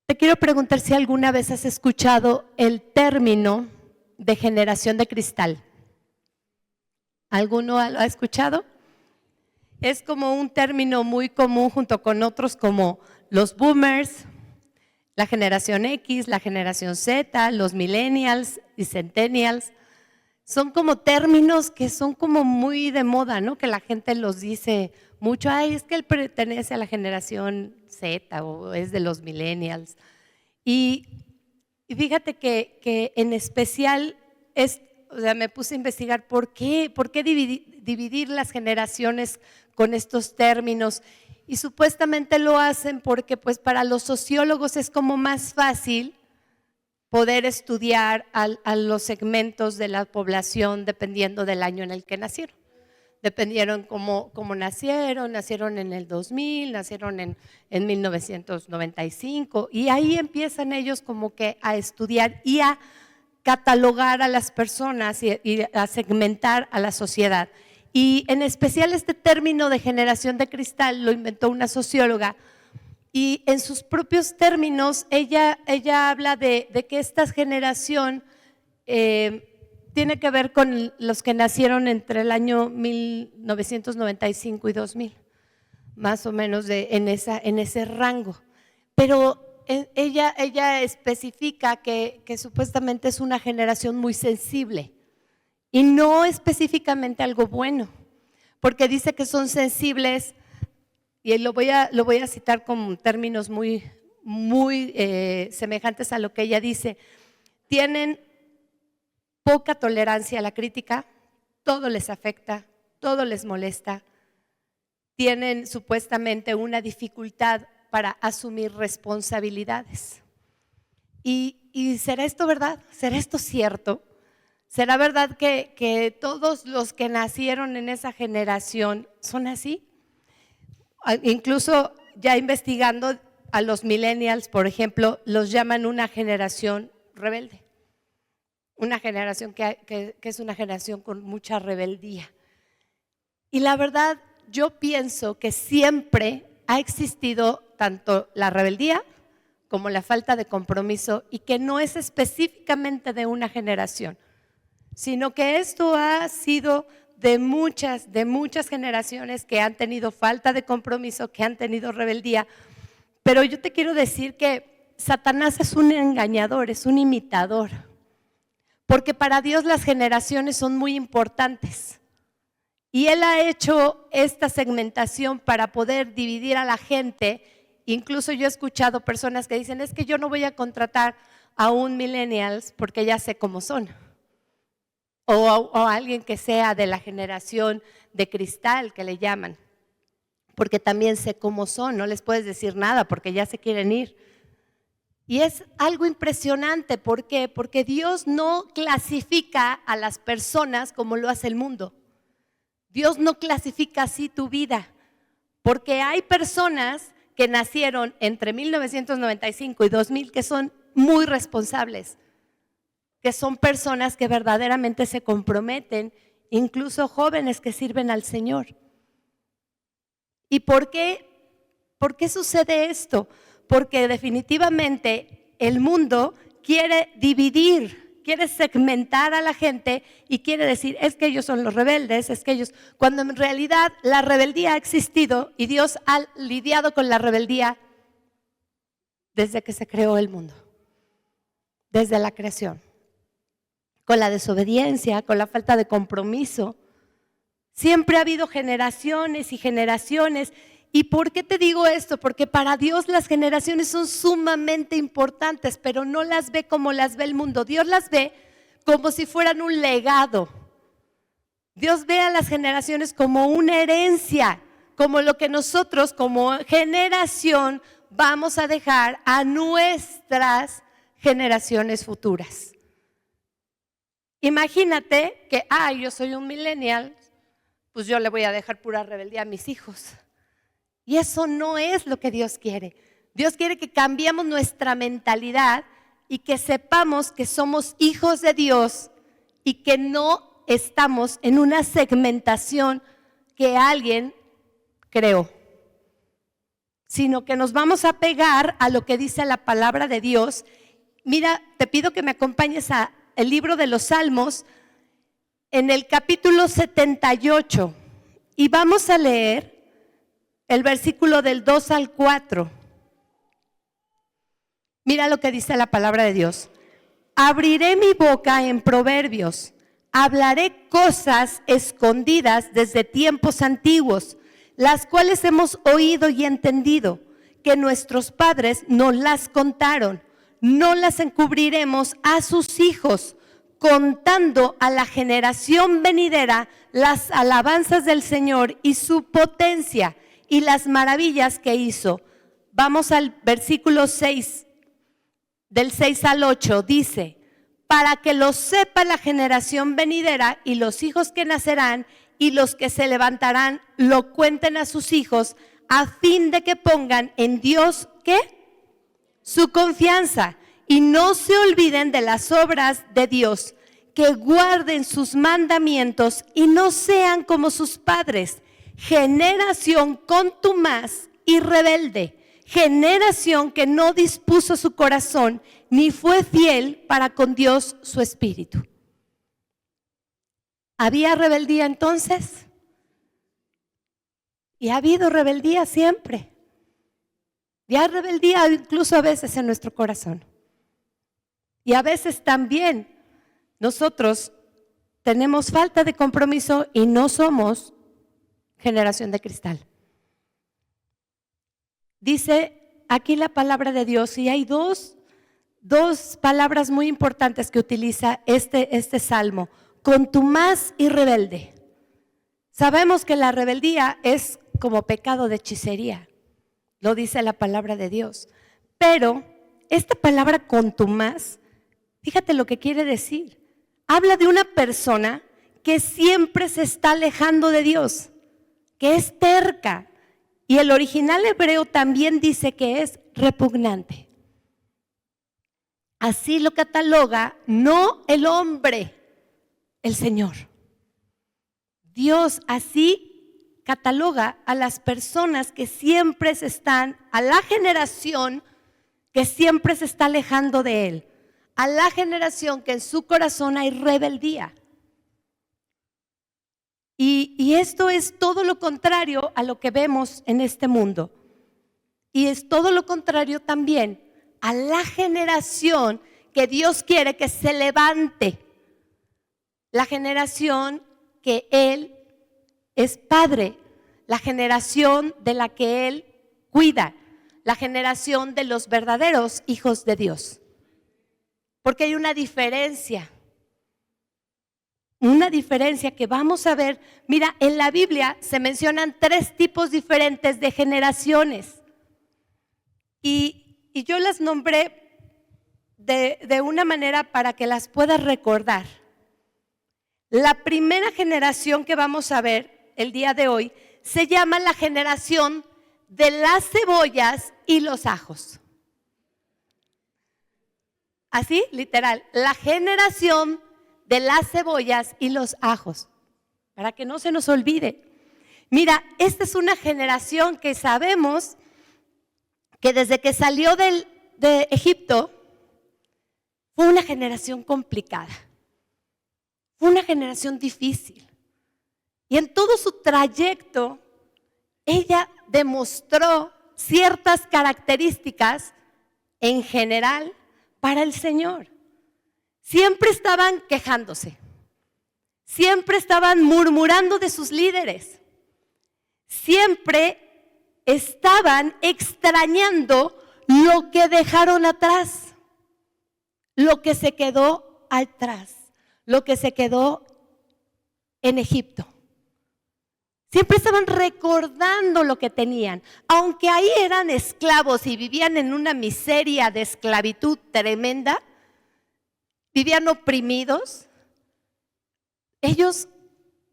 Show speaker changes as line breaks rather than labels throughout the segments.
Te quiero preguntar si alguna vez has escuchado el término de generación de cristal. ¿Alguno lo ha escuchado? Es como un término muy común junto con otros como los boomers, la generación X, la generación Z, los millennials y centennials. Son como términos que son como muy de moda, ¿no? Que la gente los dice mucho, ay, es que él pertenece a la generación Z o es de los millennials. Y fíjate que en especial me puse a investigar por qué dividir las generaciones con estos términos. Y supuestamente lo hacen porque pues para los sociólogos es como más fácil poder estudiar a los segmentos de la población dependiendo del año en el que nacieron. Dependieron cómo nacieron en el 2000, nacieron en 1995 y ahí empiezan ellos como que a estudiar y a catalogar a las personas y a segmentar a la sociedad. Y en especial este término de generación de cristal lo inventó una socióloga y en sus propios términos ella habla de que esta generación tiene que ver con los que nacieron entre el año 1995 y 2000, más o menos en ese rango. Pero ella especifica que supuestamente es una generación muy sensible y no específicamente algo bueno, porque dice que son sensibles, y lo voy a citar con términos muy semejantes a lo que ella dice, tienen poca tolerancia a la crítica, todo les afecta, todo les molesta, tienen supuestamente una dificultad para asumir responsabilidades. ¿Y será esto verdad? ¿Será esto cierto? ¿Será verdad que todos los que nacieron en esa generación son así? Incluso ya investigando a los millennials, por ejemplo, los llaman una generación rebelde. Una generación que es una generación con mucha rebeldía. Y la verdad, yo pienso que siempre ha existido tanto la rebeldía como la falta de compromiso y que no es específicamente de una generación, sino que esto ha sido de muchas generaciones que han tenido falta de compromiso, que han tenido rebeldía. Pero yo te quiero decir que Satanás es un engañador, es un imitador. Porque para Dios las generaciones son muy importantes. Y Él ha hecho esta segmentación para poder dividir a la gente. Incluso yo he escuchado personas que dicen, es que yo no voy a contratar a un millennials porque ya sé cómo son. O a alguien que sea de la generación de cristal, que le llaman. Porque también sé cómo son, no les puedes decir nada porque ya se quieren ir. Y es algo impresionante, ¿por qué? Porque Dios no clasifica a las personas como lo hace el mundo. Dios no clasifica así tu vida, porque hay personas que nacieron entre 1995 y 2000 que son muy responsables, que son personas que verdaderamente se comprometen, incluso jóvenes que sirven al Señor. ¿Y por qué sucede esto? Porque definitivamente el mundo quiere dividir, quiere segmentar a la gente y quiere decir, es que ellos son los rebeldes, es que ellos, cuando en realidad la rebeldía ha existido y Dios ha lidiado con la rebeldía desde que se creó el mundo, desde la creación, con la desobediencia, con la falta de compromiso. Siempre ha habido generaciones y generaciones. ¿Y por qué te digo esto? Porque para Dios las generaciones son sumamente importantes, pero no las ve como las ve el mundo. Dios las ve como si fueran un legado. Dios ve a las generaciones como una herencia, como lo que nosotros como generación vamos a dejar a nuestras generaciones futuras. Imagínate que, yo soy un millennial, pues yo le voy a dejar pura rebeldía a mis hijos. Y eso no es lo que Dios quiere. Dios quiere que cambiemos nuestra mentalidad y que sepamos que somos hijos de Dios y que no estamos en una segmentación que alguien creó. sino que nos vamos a pegar a lo que dice la palabra de Dios. Mira, te pido que me acompañes a el libro de los Salmos, en el capítulo 78, y vamos a leer el versículo del 2 al 4. Mira lo que dice la palabra de Dios. Abriré mi boca en proverbios, hablaré cosas escondidas desde tiempos antiguos, las cuales hemos oído y entendido, que nuestros padres nos las contaron. No las encubriremos a sus hijos, contando a la generación venidera las alabanzas del Señor y su potencia y las maravillas que hizo. Vamos al versículo 6, del 6 al 8, dice: para que lo sepa la generación venidera y los hijos que nacerán y los que se levantarán, lo cuenten a sus hijos, a fin de que pongan en Dios, ¿qué? Su confianza, y no se olviden de las obras de Dios, que guarden sus mandamientos y no sean como sus padres, generación contumaz y rebelde, generación que no dispuso su corazón ni fue fiel para con Dios su espíritu. ¿Había rebeldía entonces? Y ha habido rebeldía siempre. Y hay rebeldía incluso a veces en nuestro corazón. Y a veces también nosotros tenemos falta de compromiso y no somos generación de cristal. Dice aquí la palabra de Dios, y hay dos palabras muy importantes que utiliza este salmo: contumaz y rebelde. Sabemos que la rebeldía es como pecado de hechicería, lo dice la palabra de Dios. Pero esta palabra contumaz, fíjate lo que quiere decir. Habla de una persona que siempre se está alejando de Dios, que es terca. Y el original hebreo también dice que es repugnante. Así lo cataloga no el hombre, el Señor. Dios así cataloga a las personas que siempre se están, a la generación que siempre se está alejando de Él, a la generación que en su corazón hay rebeldía. Y esto es todo lo contrario a lo que vemos en este mundo. Y es todo lo contrario también a la generación que Dios quiere que se levante. La generación que Él es padre, la generación de la que Él cuida, la generación de los verdaderos hijos de Dios. Porque hay una diferencia que vamos a ver. Mira, en la Biblia se mencionan 3 tipos diferentes de generaciones. Y yo las nombré de una manera para que las puedas recordar. La primera generación que vamos a ver el día de hoy se llama la generación de las cebollas y los ajos. Así, literal, la generación de las cebollas y los ajos, para que no se nos olvide. Mira, esta es una generación que sabemos que desde que salió de Egipto fue una generación complicada, fue una generación difícil. Y en todo su trayecto, ella demostró ciertas características en general para el Señor. Siempre estaban quejándose, siempre estaban murmurando de sus líderes, siempre estaban extrañando lo que dejaron atrás, lo que se quedó atrás, lo que se quedó en Egipto. Siempre estaban recordando lo que tenían, aunque ahí eran esclavos y vivían en una miseria de esclavitud tremenda. Vivían oprimidos. Ellos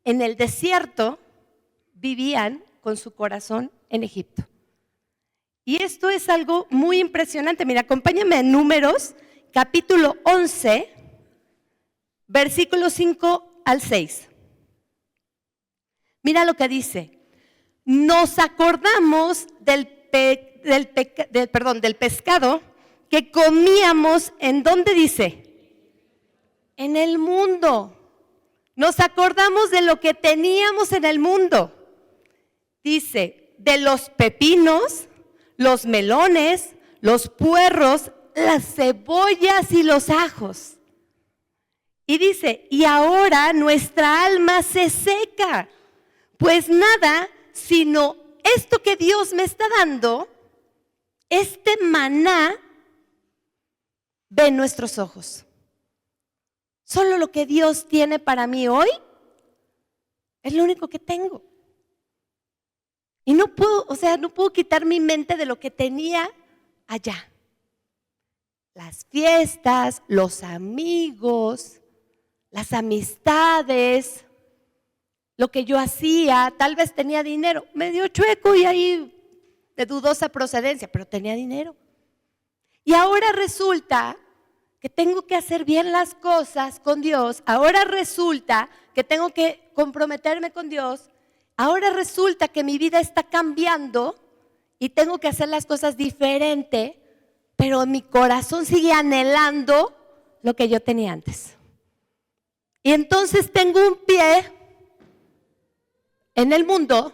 en el desierto vivían con su corazón en Egipto. Y esto es algo muy impresionante. Mira, acompáñame en Números, capítulo 11, versículos 5 al 6. Mira lo que dice: nos acordamos del del pescado que comíamos, ¿en dónde dice? En el mundo. Nos acordamos de lo que teníamos en el mundo. Dice, de los pepinos, los melones, los puerros, las cebollas y los ajos. Y dice, y ahora nuestra alma se seca, pues nada, sino esto que Dios me está dando, este maná, ve en nuestros ojos. Solo lo que Dios tiene para mí hoy es lo único que tengo. Y no puedo quitar mi mente de lo que tenía allá. Las fiestas, los amigos, las amistades, lo que yo hacía, tal vez tenía dinero, medio chueco y ahí de dudosa procedencia, pero tenía dinero. Y ahora resulta que tengo que hacer bien las cosas con Dios, ahora resulta que tengo que comprometerme con Dios, ahora resulta que mi vida está cambiando y tengo que hacer las cosas diferente, pero mi corazón sigue anhelando lo que yo tenía antes. Y entonces tengo un pie en el mundo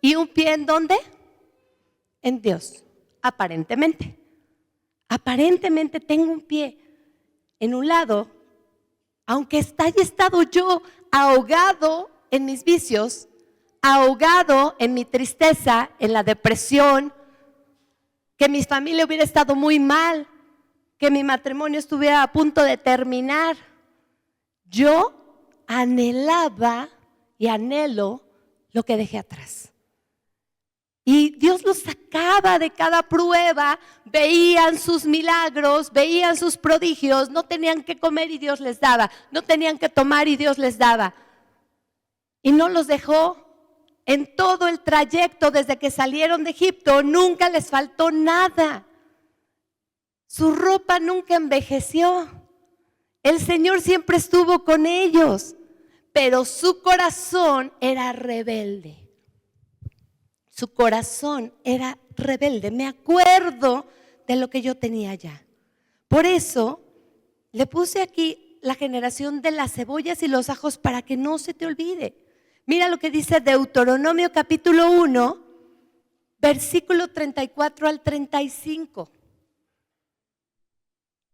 y un pie ¿en dónde? En Dios, aparentemente. Aparentemente tengo un pie en un lado, aunque haya estado yo ahogado en mis vicios, ahogado en mi tristeza, en la depresión, que mi familia hubiera estado muy mal, que mi matrimonio estuviera a punto de terminar. Yo anhelaba y anhelo lo que dejé atrás. Y Dios los sacaba de cada prueba, veían sus milagros, veían sus prodigios, no tenían que comer y Dios les daba, no tenían que tomar y Dios les daba. Y no los dejó en todo el trayecto desde que salieron de Egipto, nunca les faltó nada. Su ropa nunca envejeció. El Señor siempre estuvo con ellos, pero su corazón era rebelde. Su corazón era rebelde. Me acuerdo de lo que yo tenía allá. Por eso le puse aquí la generación de las cebollas y los ajos para que no se te olvide. Mira lo que dice Deuteronomio capítulo 1, versículo 34 al 35.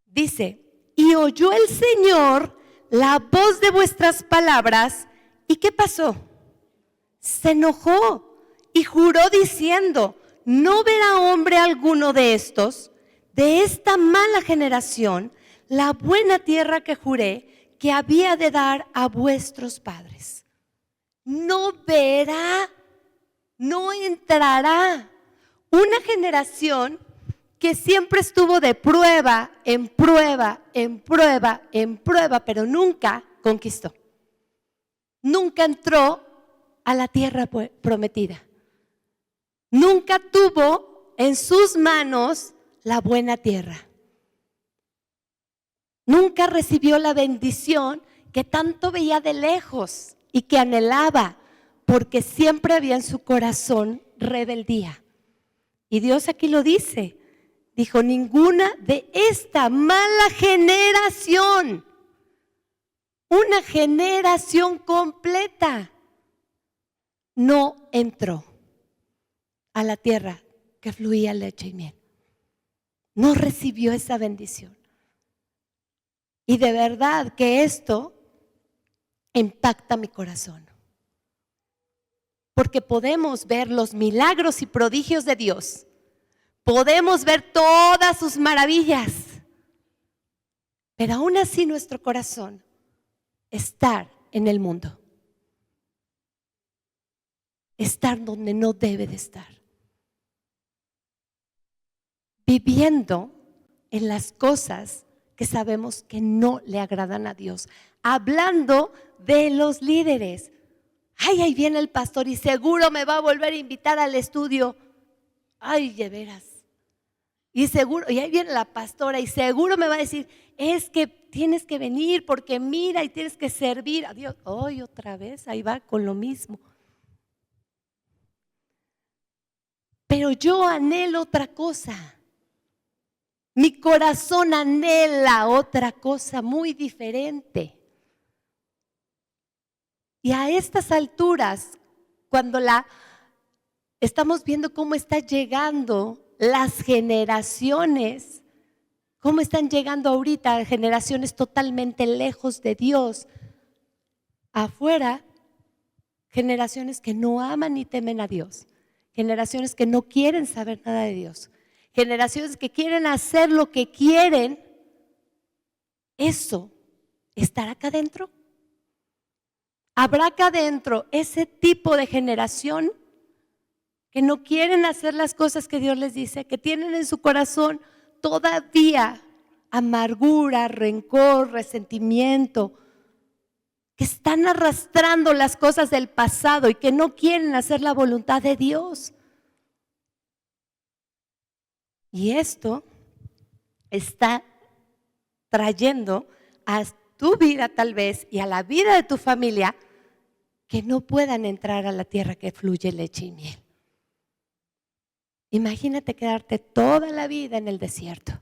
Dice, y oyó el Señor la voz de vuestras palabras. ¿Y qué pasó? Se enojó y juró diciendo, no verá hombre alguno de estos, de esta mala generación, la buena tierra que juré que había de dar a vuestros padres. No verá, no entrará. Una generación que siempre estuvo de prueba, en prueba, en prueba, en prueba, pero nunca conquistó. Nunca entró a la tierra prometida. Nunca tuvo en sus manos la buena tierra. Nunca recibió la bendición que tanto veía de lejos y que anhelaba, porque siempre había en su corazón rebeldía. Y Dios aquí lo dice, dijo, ninguna de esta mala generación, una generación completa, no entró a la tierra que fluía leche y miel. No recibió esa bendición. Y de verdad que esto impacta mi corazón. Porque podemos ver los milagros y prodigios de Dios. Podemos ver todas sus maravillas. Pero aún así nuestro corazón está en el mundo. Estar donde no debe de estar. Viviendo en las cosas que sabemos que no le agradan a Dios. Hablando de los líderes. Ay, ahí viene el pastor y seguro me va a volver a invitar al estudio. Ay, de veras. Y seguro, y ahí viene la pastora y seguro me va a decir, es que tienes que venir porque mira y tienes que servir a Dios. Ay, otra vez, ahí va con lo mismo. Pero yo anhelo otra cosa. Mi corazón anhela otra cosa muy diferente. Y a estas alturas, cuando estamos viendo cómo están llegando las generaciones, cómo están llegando ahorita generaciones totalmente lejos de Dios, afuera, generaciones que no aman ni temen a Dios, generaciones que no quieren saber nada de Dios, generaciones que quieren hacer lo que quieren. ¿Eso estará acá adentro? ¿Habrá acá adentro ese tipo de generación que no quieren hacer las cosas que Dios les dice, que tienen en su corazón todavía amargura, rencor, resentimiento, que están arrastrando las cosas del pasado y que no quieren hacer la voluntad de Dios? Y esto está trayendo a tu vida tal vez y a la vida de tu familia que no puedan entrar a la tierra que fluye leche y miel. Imagínate quedarte toda la vida en el desierto.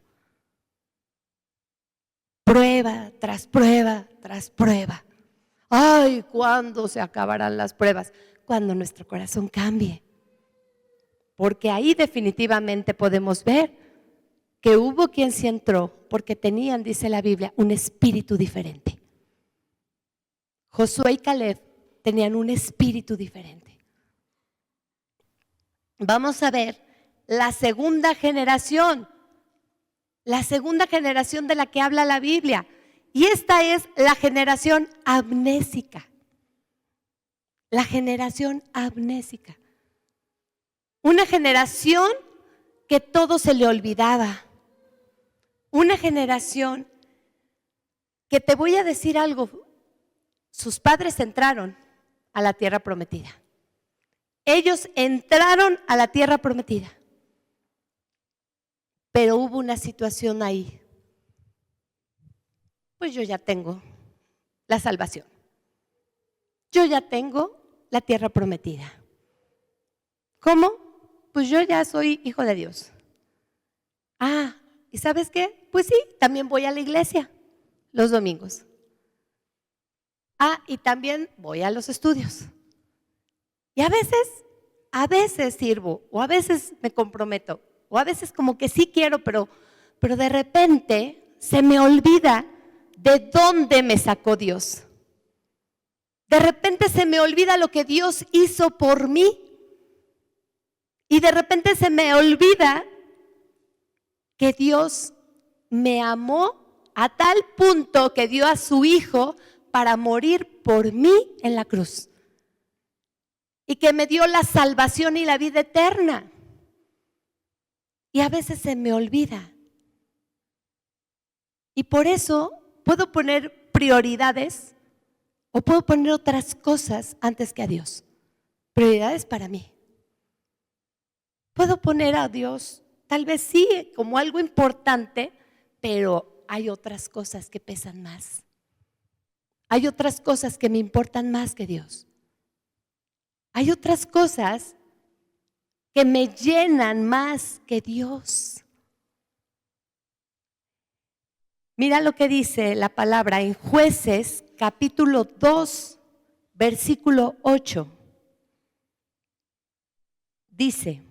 Prueba tras prueba tras prueba. Ay, ¿cuándo se acabarán las pruebas? Cuando nuestro corazón cambie. Porque ahí definitivamente podemos ver que hubo quien sí entró porque tenían, dice la Biblia, un espíritu diferente. Josué y Caleb tenían un espíritu diferente. Vamos a ver la segunda generación de la que habla la Biblia. Y esta es la generación amnésica. La generación amnésica. Una generación que todo se le olvidaba. Una generación que, te voy a decir algo, sus padres entraron a la tierra prometida. Ellos entraron a la tierra prometida. Pero hubo una situación ahí. Pues yo ya tengo la salvación. Yo ya tengo la tierra prometida. ¿Cómo? Pues yo ya soy hijo de Dios. Ah, ¿y sabes qué? Pues sí, también voy a la iglesia los domingos. Ah, y también voy a los estudios. Y a veces sirvo, o a veces me comprometo, o a veces como que sí quiero, pero de repente se me olvida de dónde me sacó Dios. De repente se me olvida lo que Dios hizo por mí. Y de repente se me olvida que Dios me amó a tal punto que dio a su Hijo para morir por mí en la cruz. Y que me dio la salvación y la vida eterna. Y a veces se me olvida. Y por eso puedo poner prioridades o puedo poner otras cosas antes que a Dios. Prioridades para mí. Puedo poner a Dios, tal vez sí, como algo importante, pero hay otras cosas que pesan más. Hay otras cosas que me importan más que Dios. Hay otras cosas que me llenan más que Dios. Mira lo que dice la palabra en Jueces capítulo 2, versículo 8. Dice,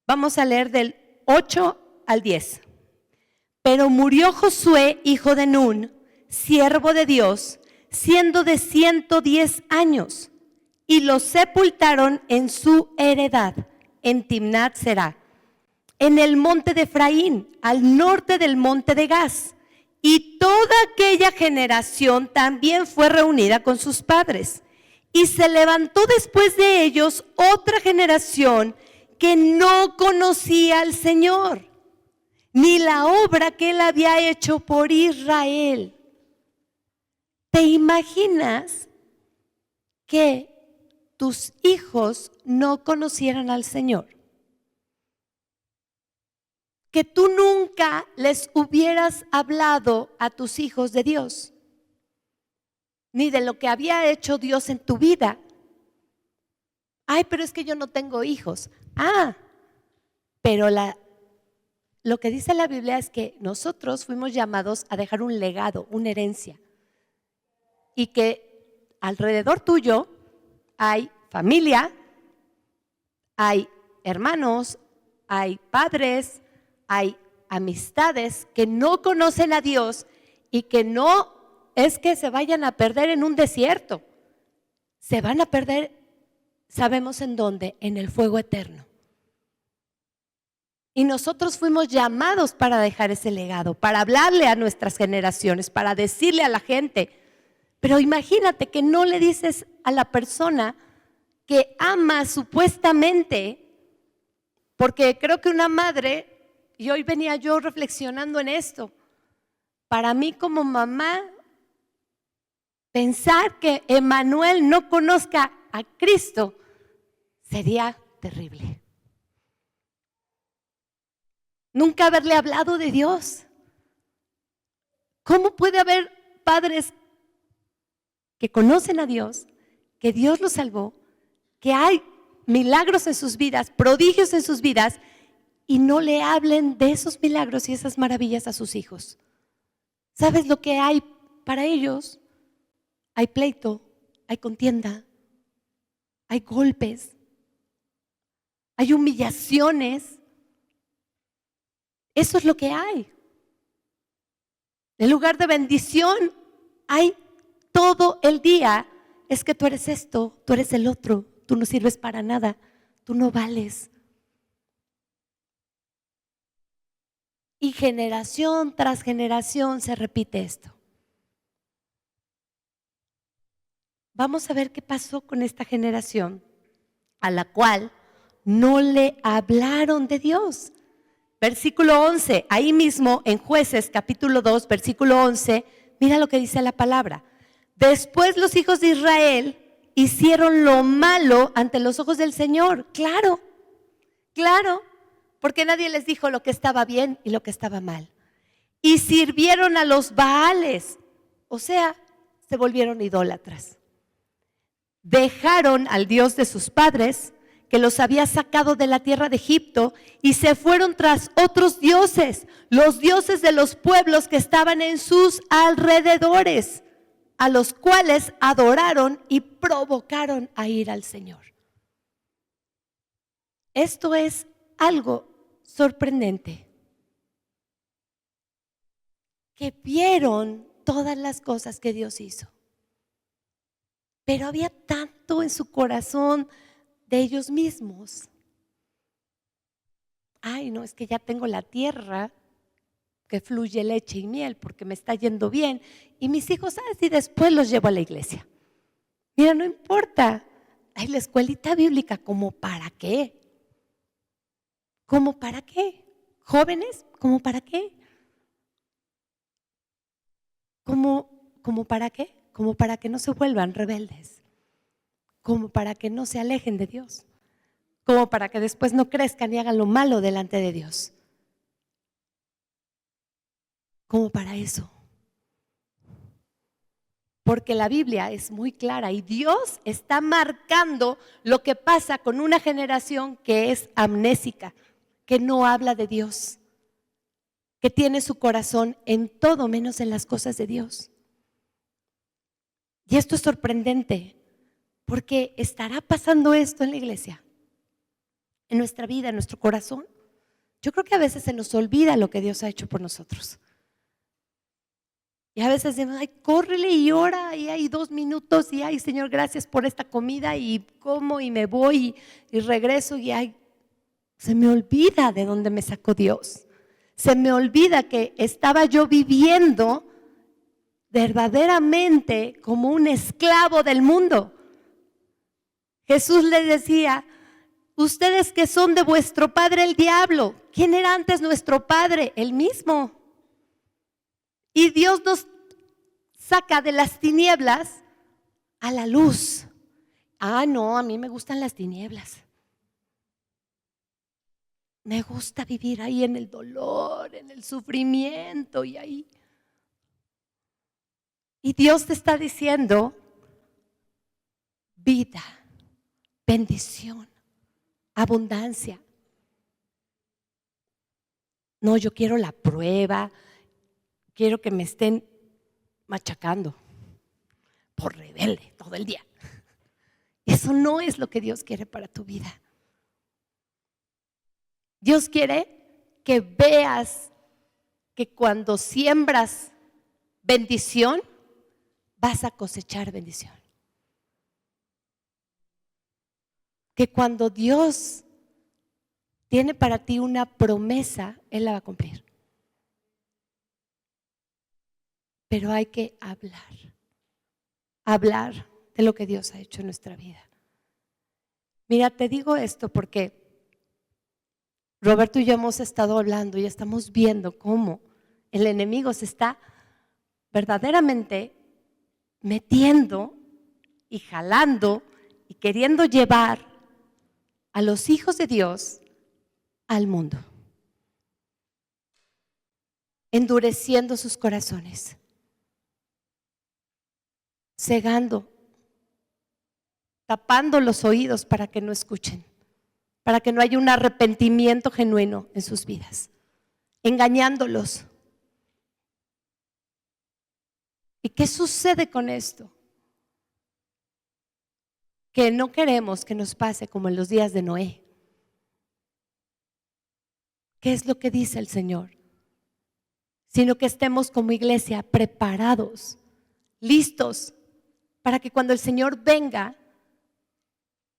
vamos a leer del 8 al 10. Pero murió Josué, hijo de Nun, siervo de Dios, siendo de 110 años, y lo sepultaron en su heredad, en Timnat Será, en el monte de Efraín, al norte del monte de Gaz. Y toda aquella generación también fue reunida con sus padres. Y se levantó después de ellos otra generación que no conocía al Señor, ni la obra que Él había hecho por Israel. ¿Te imaginas que tus hijos no conocieran al Señor? Que tú nunca les hubieras hablado a tus hijos de Dios, ni de lo que había hecho Dios en tu vida. Ay, pero es que yo no tengo hijos. Pero lo que dice la Biblia es que nosotros fuimos llamados a dejar un legado, una herencia. Y que alrededor tuyo hay familia, hay hermanos, hay padres, hay amistades que no conocen a Dios y que no es que se vayan a perder en un desierto. Se van a perder, ¿sabemos en dónde? En el fuego eterno. Y nosotros fuimos llamados para dejar ese legado, para hablarle a nuestras generaciones, para decirle a la gente. Pero imagínate que no le dices a la persona que ama supuestamente, porque creo que una madre, y hoy venía yo reflexionando en esto, para mí como mamá, pensar que Emmanuel no conozca a Cristo sería terrible. Nunca haberle hablado de Dios. ¿Cómo puede haber padres que conocen a Dios, que Dios los salvó, que hay milagros en sus vidas, prodigios en sus vidas, y no le hablen de esos milagros y esas maravillas a sus hijos? ¿Sabes lo que hay para ellos? Hay pleito, hay contienda, hay golpes, hay humillaciones. Eso es lo que hay. En lugar de bendición, hay todo el día. Es que tú eres esto, tú eres el otro, tú no sirves para nada, tú no vales. Y generación tras generación se repite esto. Vamos a ver qué pasó con esta generación a la cual no le hablaron de Dios. Versículo 11, ahí mismo en Jueces capítulo 2, versículo 11, mira lo que dice la palabra. Después los hijos de Israel hicieron lo malo ante los ojos del Señor. Claro, porque nadie les dijo lo que estaba bien y lo que estaba mal. Y sirvieron a los Baales, o sea, se volvieron idólatras. Dejaron al Dios de sus padres, que los había sacado de la tierra de Egipto, y se fueron tras otros dioses, los dioses de los pueblos que estaban en sus alrededores, a los cuales adoraron y provocaron a ir al Señor. Esto es algo sorprendente. Que vieron todas las cosas que Dios hizo, pero había tanto en su corazón de ellos mismos. Ay, no, es que ya tengo la tierra que fluye leche y miel porque me está yendo bien. Y mis hijos, ¿sabes? Y después los llevo a la iglesia. Mira, no importa. Ay, la escuelita bíblica, ¿cómo para qué? ¿Cómo para qué? Jóvenes, ¿cómo para qué? ¿Cómo para qué? Como para que no se vuelvan rebeldes, como para que no se alejen de Dios, como para que después no crezcan y hagan lo malo delante de Dios, como para eso. Porque la Biblia es muy clara y Dios está marcando lo que pasa con una generación que es amnésica, que no habla de Dios, que tiene su corazón en todo menos en las cosas de Dios. Y esto es sorprendente, porque estará pasando esto en la iglesia, en nuestra vida, en nuestro corazón. Yo creo que a veces se nos olvida lo que Dios ha hecho por nosotros. Y a veces decimos, ay, córrele y ora, y hay 2 minutos, y ay, Señor, gracias por esta comida, y como, y me voy, y regreso, y ay, se me olvida de dónde me sacó Dios. Se me olvida que estaba yo viviendo verdaderamente como un esclavo del mundo. Jesús les decía, ustedes que son de vuestro padre el diablo. ¿Quién era antes nuestro padre? El mismo. Y Dios nos saca de las tinieblas a la luz. Ah, no, a mí me gustan las tinieblas. Me gusta vivir ahí en el dolor, en el sufrimiento y ahí. Y Dios te está diciendo vida, bendición, abundancia. No, yo quiero la prueba, quiero que me estén machacando por rebelde todo el día. Eso no es lo que Dios quiere para tu vida. Dios quiere que veas que cuando siembras bendición, vas a cosechar bendición. Que cuando Dios tiene para ti una promesa, Él la va a cumplir. Pero hay que hablar de lo que Dios ha hecho en nuestra vida. Mira, te digo esto porque Roberto y yo hemos estado hablando y estamos viendo cómo el enemigo se está verdaderamente metiendo y jalando y queriendo llevar a los hijos de Dios al mundo, endureciendo sus corazones, cegando, tapando los oídos para que no escuchen, para que no haya un arrepentimiento genuino en sus vidas, engañándolos. ¿Y qué sucede con esto? Que no queremos que nos pase como en los días de Noé. ¿Qué es lo que dice el Señor? Sino que estemos como iglesia preparados, listos, para que cuando el Señor venga,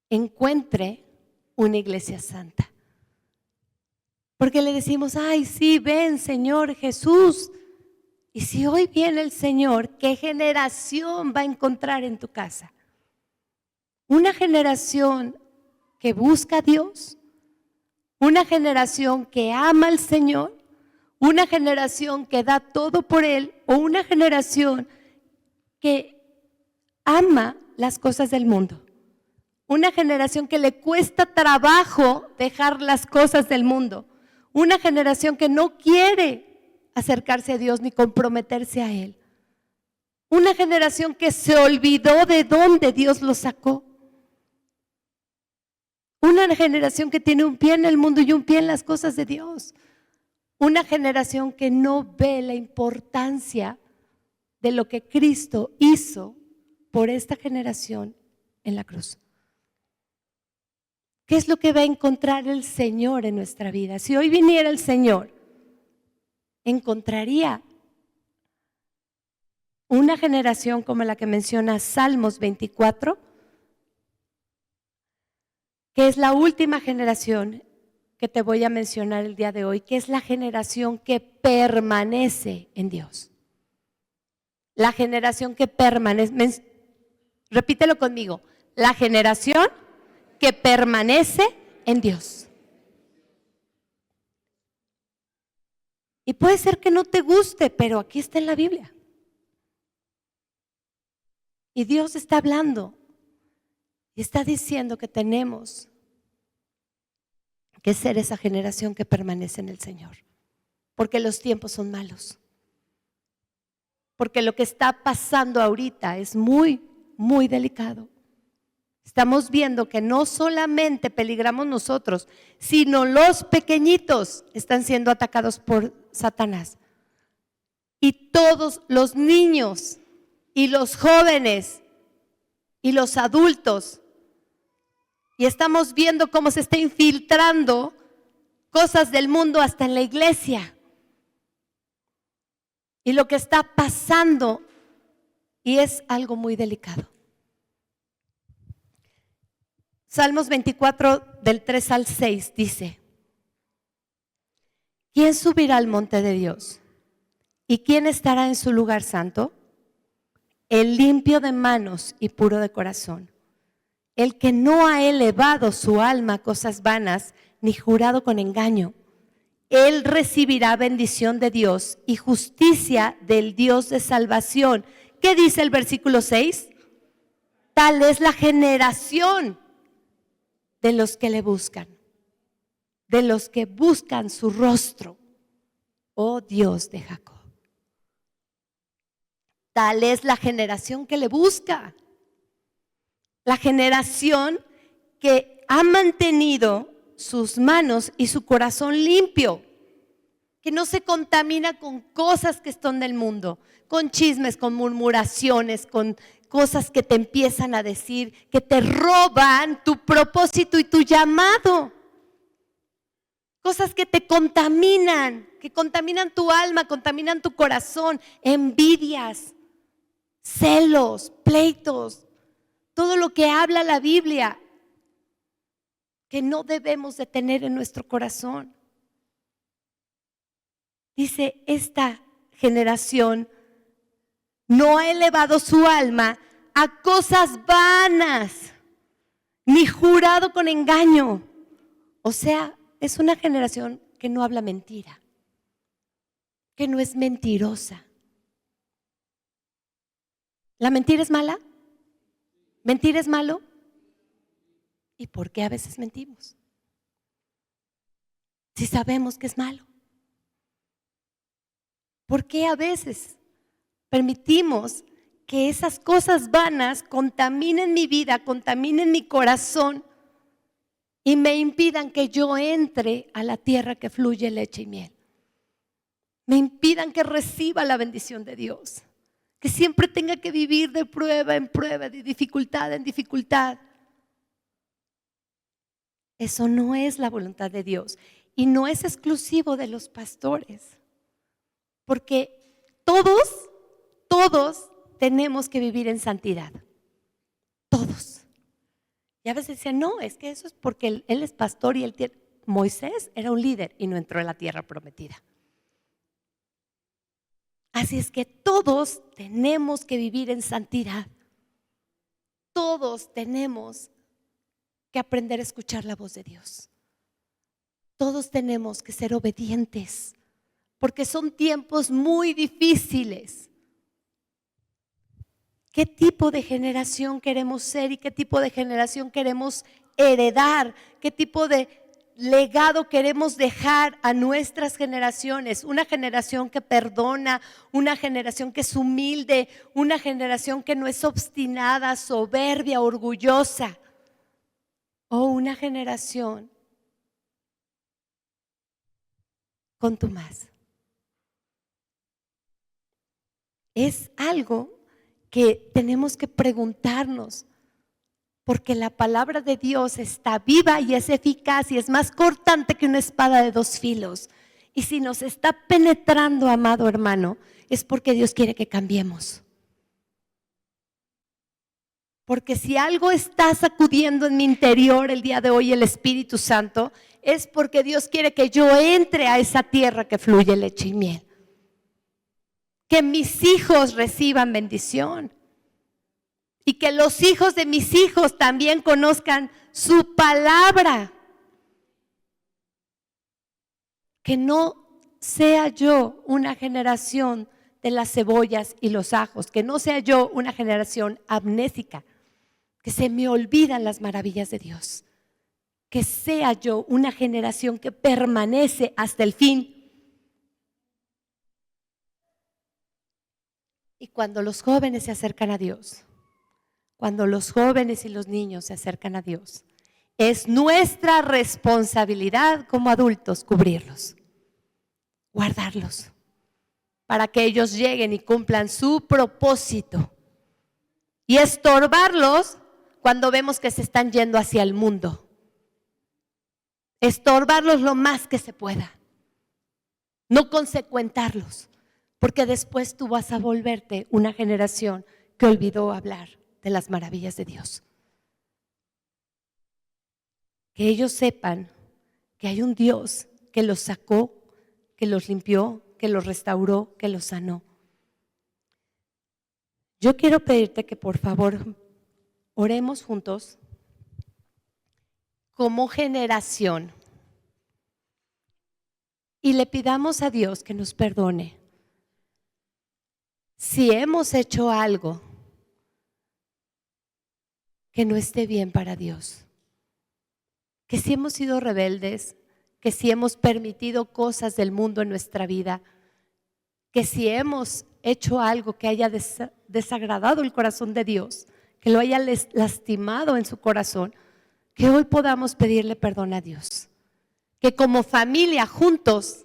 encuentre una iglesia santa. Porque le decimos, ay, sí, ven Señor Jesús. Y si hoy viene el Señor, ¿qué generación va a encontrar en tu casa? Una generación que busca a Dios, una generación que ama al Señor, una generación que da todo por Él, o una generación que ama las cosas del mundo. Una generación que le cuesta trabajo dejar las cosas del mundo. Una generación que no quiere acercarse a Dios ni comprometerse a Él. Una generación que se olvidó de dónde Dios los sacó. Una generación que tiene un pie en el mundo y un pie en las cosas de Dios. Una generación que no ve la importancia de lo que Cristo hizo por esta generación en la cruz. ¿Qué es lo que va a encontrar el Señor en nuestra vida? Si hoy viniera el Señor, encontraría una generación como la que menciona Salmos 24, que es la última generación que te voy a mencionar el día de hoy, que es la generación que permanece en Dios. La generación que permanece, repítelo conmigo, la generación que permanece en Dios. Y puede ser que no te guste, pero aquí está en la Biblia. Y Dios está hablando y está diciendo que tenemos que ser esa generación que permanece en el Señor. Porque los tiempos son malos. Porque lo que está pasando ahorita es muy, muy delicado. Estamos viendo que no solamente peligramos nosotros, sino los pequeñitos están siendo atacados por Satanás. Y todos los niños y los jóvenes y los adultos. Y estamos viendo cómo se está infiltrando cosas del mundo hasta en la iglesia. Y lo que está pasando, y es algo muy delicado. Salmos 24 del 3 al 6 dice: ¿quién subirá al monte de Dios? ¿Y quién estará en su lugar santo? El limpio de manos y puro de corazón, el que no ha elevado su alma a cosas vanas, ni jurado con engaño. Él recibirá bendición de Dios y justicia del Dios de salvación. ¿Qué dice el versículo 6? Tal es la generación de los que le buscan, de los que buscan su rostro, oh Dios de Jacob. Tal es la generación que le busca. La generación que ha mantenido sus manos y su corazón limpio, que no se contamina con cosas que están del mundo, con chismes, con murmuraciones, con cosas que te empiezan a decir, que te roban tu propósito y tu llamado. Cosas que te contaminan, que contaminan tu alma, contaminan tu corazón, envidias, celos, pleitos, todo lo que habla la Biblia, que no debemos de tener en nuestro corazón. Dice, esta generación no ha elevado su alma a cosas vanas, ni jurado con engaño. O sea, es una generación que no habla mentira, que no es mentirosa. ¿La mentira es mala? ¿Mentir es malo? ¿Y por qué a veces mentimos? Si sabemos que es malo. ¿Por qué a veces permitimos que esas cosas vanas contaminen mi vida, contaminen mi corazón y me impidan que yo entre a la tierra que fluye leche y miel? Me impidan que reciba la bendición de Dios, que siempre tenga que vivir de prueba en prueba, de dificultad en dificultad. Eso no es la voluntad de Dios y no es exclusivo de los pastores, porque todos tenemos que vivir en santidad, todos. Y a veces dicen, no, es que eso es porque él es pastor y Moisés era un líder y no entró en la tierra prometida. Así es que todos tenemos que vivir en santidad. Todos tenemos que aprender a escuchar la voz de Dios. Todos tenemos que ser obedientes, porque son tiempos muy difíciles. ¿Qué tipo de generación queremos ser y qué tipo de generación queremos heredar? ¿Qué tipo de legado queremos dejar a nuestras generaciones? Una generación que perdona, una generación que es humilde, una generación que no es obstinada, soberbia, orgullosa, o una generación contumaz. Es algo que tenemos que preguntarnos, porque la palabra de Dios está viva y es eficaz y es más cortante que una espada de dos filos. Y si nos está penetrando, amado hermano, es porque Dios quiere que cambiemos. Porque si algo está sacudiendo en mi interior el día de hoy, el Espíritu Santo, es porque Dios quiere que yo entre a esa tierra que fluye leche y miel. Que mis hijos reciban bendición. Y que los hijos de mis hijos también conozcan su palabra. Que no sea yo una generación de las cebollas y los ajos. Que no sea yo una generación amnésica. Que se me olvidan las maravillas de Dios. Que sea yo una generación que permanece hasta el fin. Y cuando los jóvenes se acercan a Dios, cuando los jóvenes y los niños se acercan a Dios, es nuestra responsabilidad como adultos cubrirlos, guardarlos, para que ellos lleguen y cumplan su propósito. Y estorbarlos cuando vemos que se están yendo hacia el mundo. Estorbarlos lo más que se pueda. No consecuentarlos, porque después tú vas a volverte una generación que olvidó hablar de las maravillas de Dios. Que ellos sepan que hay un Dios que los sacó, que los limpió, que los restauró, que los sanó. Yo quiero pedirte que por favor oremos juntos como generación y le pidamos a Dios que nos perdone si hemos hecho algo que no esté bien para Dios, que si hemos sido rebeldes, que si hemos permitido cosas del mundo en nuestra vida, que si hemos hecho algo que haya desagradado el corazón de Dios, que lo haya lastimado en su corazón, que hoy podamos pedirle perdón a Dios, que como familia juntos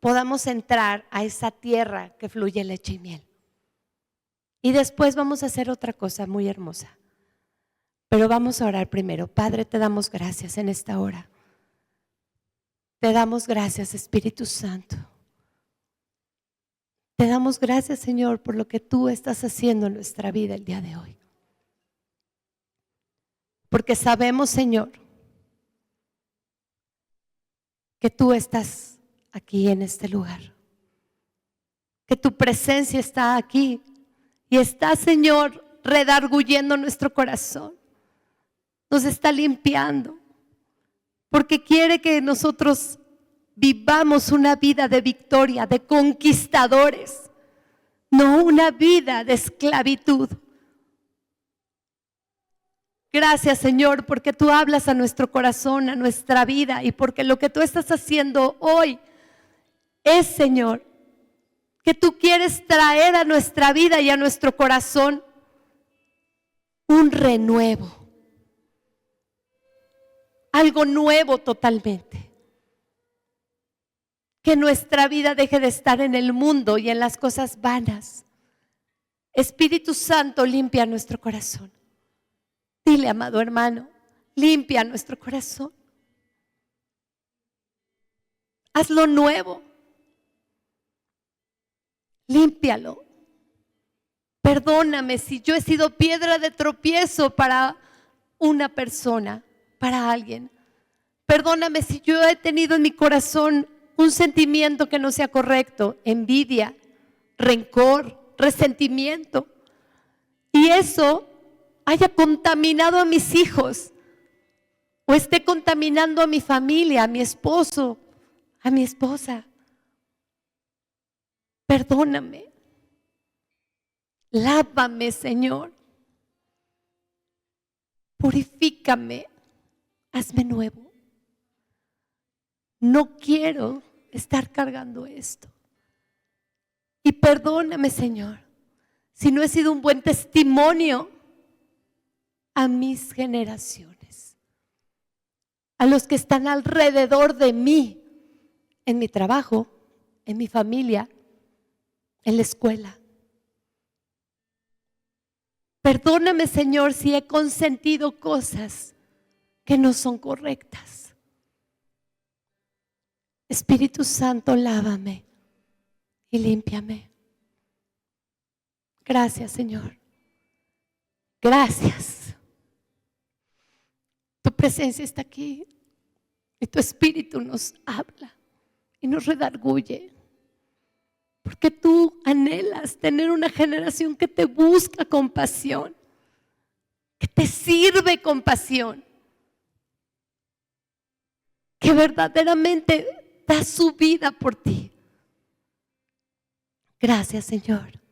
podamos entrar a esa tierra que fluye leche y miel. Y después vamos a hacer otra cosa muy hermosa. Pero vamos a orar primero. Padre, te damos gracias en esta hora. Te damos gracias, Espíritu Santo. Te damos gracias, Señor, por lo que tú estás haciendo en nuestra vida el día de hoy. Porque sabemos, Señor, que tú estás aquí en este lugar. Que tu presencia está aquí y está, Señor, redarguyendo nuestro corazón. Nos está limpiando. Porque quiere que nosotros vivamos una vida de victoria, de conquistadores, no una vida de esclavitud. Gracias, Señor, porque tú hablas a nuestro corazón, a nuestra vida, y porque lo que tú estás haciendo hoy es, Señor, que tú quieres traer a nuestra vida y a nuestro corazón un renuevo. Algo nuevo totalmente. Que nuestra vida deje de estar en el mundo y en las cosas vanas. Espíritu Santo, limpia nuestro corazón. Dile, amado hermano, limpia nuestro corazón. Hazlo nuevo. Límpialo. Perdóname si yo he sido piedra de tropiezo para una persona, para alguien. Perdóname si yo he tenido en mi corazón un sentimiento que no sea correcto, envidia, rencor, resentimiento. Y eso haya contaminado a mis hijos o esté contaminando a mi familia, a mi esposo, a mi esposa. Perdóname. Lávame, Señor. Purifícame. Hazme nuevo. No quiero estar cargando esto. Y perdóname, Señor, si no he sido un buen testimonio a mis generaciones, a los que están alrededor de mí, en mi trabajo, en mi familia, en la escuela. Perdóname, Señor, si he consentido cosas que no son correctas. Espíritu Santo, lávame y límpiame. Gracias, Señor. Gracias. Tu presencia está aquí y tu Espíritu nos habla y nos redarguye. Porque tú anhelas tener una generación que te busca con pasión, que te sirve con pasión, que verdaderamente da su vida por ti. Gracias, Señor.